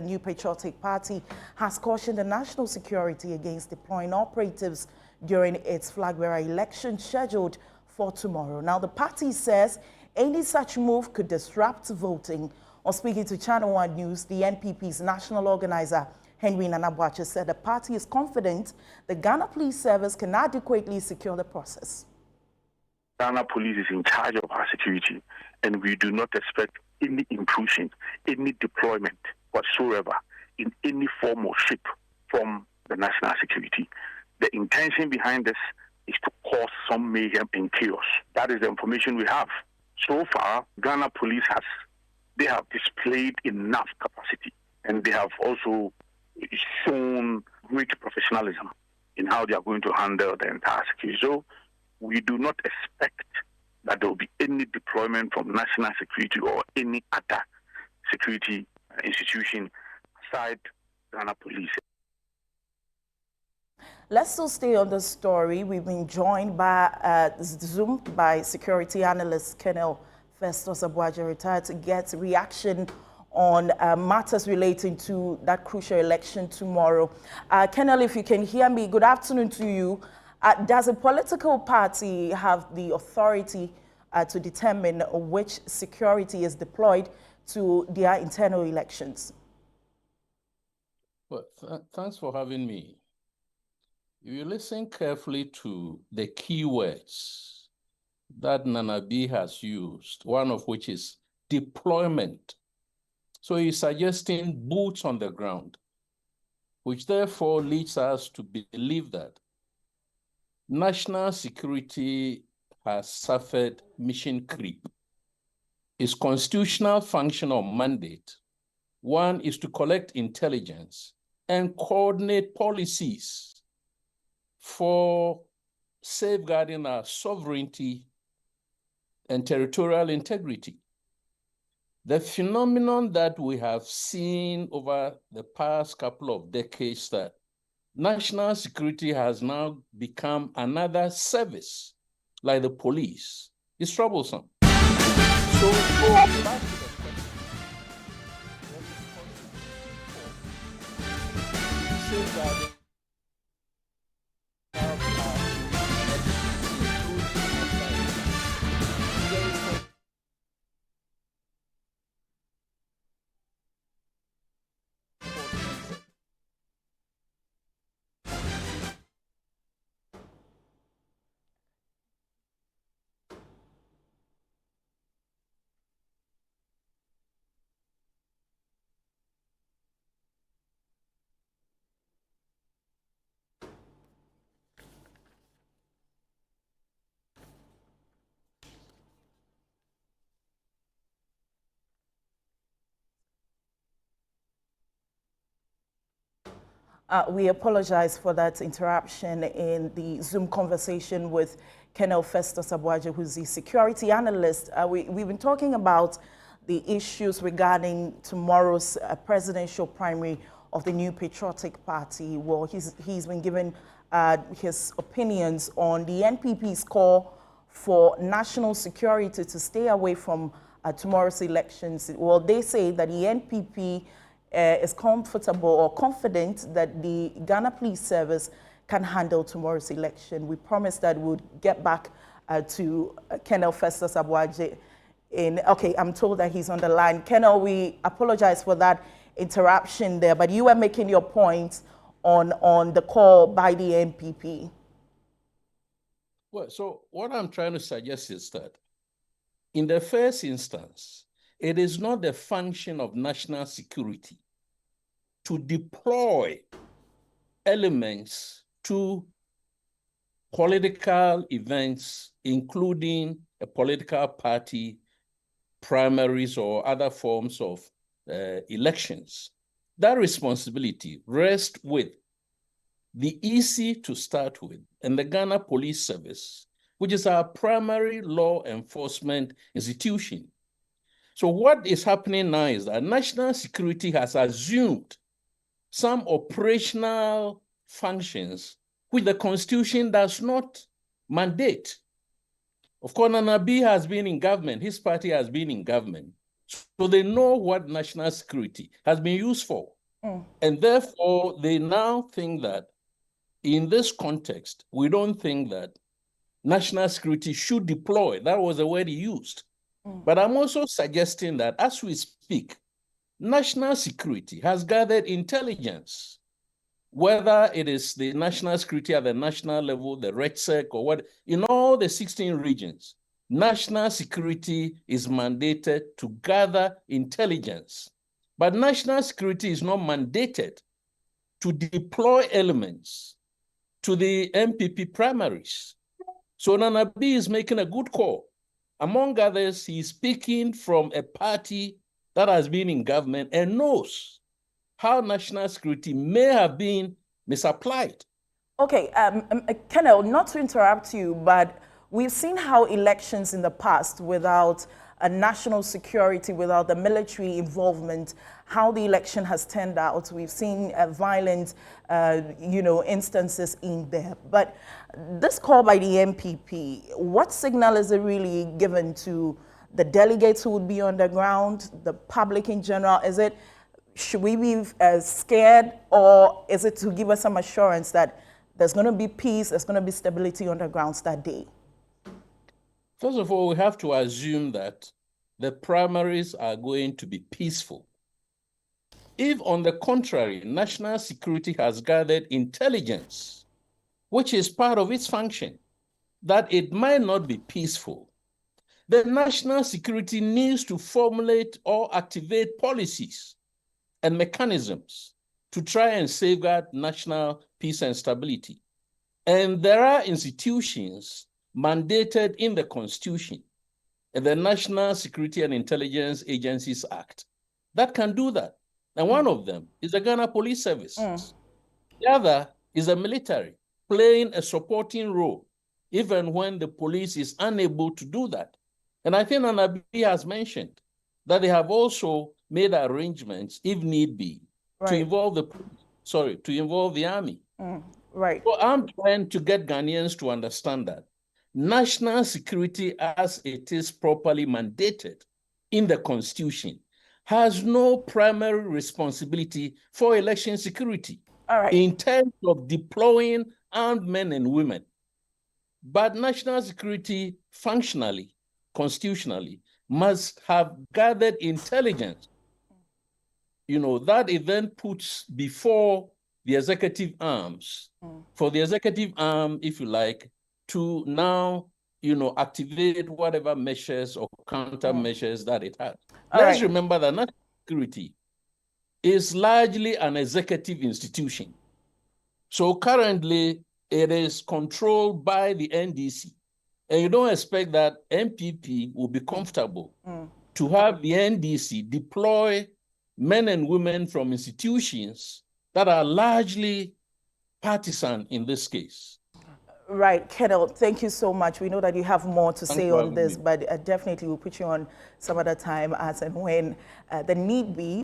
The New Patriotic Party has cautioned the national security against deploying operatives during its flag bearer election scheduled for tomorrow. Now, the party says any such move could disrupt voting. On speaking to ChannelOne News, the NPP's national organizer, Festus Aboagye, said the party is confident the Ghana Police Service can adequately secure the process. Ghana Police is in charge of our security, and we do not expect any intrusion, any deployment whatsoever in any form or shape from the national security. The intention behind this is to cause some mayhem and chaos. That is the information we have. So far, Ghana Police they have displayed enough capacity, and they have also shown great professionalism in how they are going to handle the entire security. So we do not expect that there will be any deployment from national security or any other security institution aside Ghana Police. Let's still stay on the story. We've been joined by Zoom by security analyst Colonel Festus Aboagye, retired, to get reaction on matters relating to that crucial election tomorrow. Colonel, if you can hear me, good afternoon to you. Does a political party have the authority to determine which security is deployed to their internal elections? Well, thanks for having me. If you listen carefully to the keywords that Nana B has used, one of which is deployment. So he's suggesting boots on the ground, which therefore leads us to believe that national security has suffered mission creep. Its constitutional function or mandate, one, is to collect intelligence and coordinate policies for safeguarding our sovereignty and territorial integrity. The phenomenon that we have seen over the past couple of decades, that national security has now become another service, like the police, is troublesome. So, safeguarding we apologize for that interruption in the Zoom conversation with Colonel Festus Aboagye, who's the security analyst. We've been talking about the issues regarding tomorrow's presidential primary of the New Patriotic Party. Well, he's been given his opinions on the NPP's call for national security to stay away from tomorrow's elections. Well, they say that the NPP is comfortable or confident that the Ghana Police Service can handle tomorrow's election. We promised that we'd get back to Colonel Festus Aboagye. Okay, I'm told that he's on the line. Colonel, we apologize for that interruption there, but you were making your point on the call by the NPP. Well, so what I'm trying to suggest is that in the first instance, it is not the function of national security to deploy elements to political events, including a political party, primaries, or other forms of elections. That responsibility rests with the EC to start with, and the Ghana Police Service, which is our primary law enforcement institution. So what is happening now is that national security has assumed some operational functions which the Constitution does not mandate. Of course, Nana B has been in government, his party has been in government. So they know what national security has been used for. And therefore, they now think that in this context, we don't think that national security should deploy. That was the word he used. But I'm also suggesting that as we speak, national security has gathered intelligence, whether it is the national security at the national level, the REDSEC, or what, in all the 16 regions, national security is mandated to gather intelligence. But national security is not mandated to deploy elements to the NPP primaries. So Nana B is making a good call. Among others, he's speaking from a party that has been in government and knows how national security may have been misapplied. Okay, Colonel, not to interrupt you, but we've seen how elections in the past without a national security, without the military involvement, how the election has turned out. We've seen violent, instances in there. But this call by the NPP, what signal is it really given to the delegates who would be on the ground, the public in general? Is it, should we be scared, or is it to give us some assurance that there's going to be peace, there's going to be stability on the grounds that day? First of all, we have to assume that the primaries are going to be peaceful. If, on the contrary, national security has gathered intelligence, which is part of its function, that it might not be peaceful, the national security needs to formulate or activate policies and mechanisms to try and safeguard national peace and stability. And there are institutions mandated in the Constitution and the National Security and Intelligence Agencies Act that can do that. And one of them is the Ghana Police Service. The other is the military, playing a supporting role, even when the police is unable to do that. And I think Anabi has mentioned that they have also made arrangements, if need be, to involve the army. Right. So I'm trying to get Ghanaians to understand that national security, as it is properly mandated in the Constitution, has no primary responsibility for election security in terms of deploying armed men and women. But national security functionally, constitutionally, must have gathered intelligence, that it then puts before the executive arms, for the executive arm, if you like, to now, activate whatever measures or countermeasures that it has. Let's remember that national security is largely an executive institution. So currently, it is controlled by the NDC. And you don't expect that NPP will be comfortable to have the NDC deploy men and women from institutions that are largely partisan in this case. Right, Colonel, thank you so much. We know that you have more to say on this, but definitely we'll put you on some other time as and when the need be.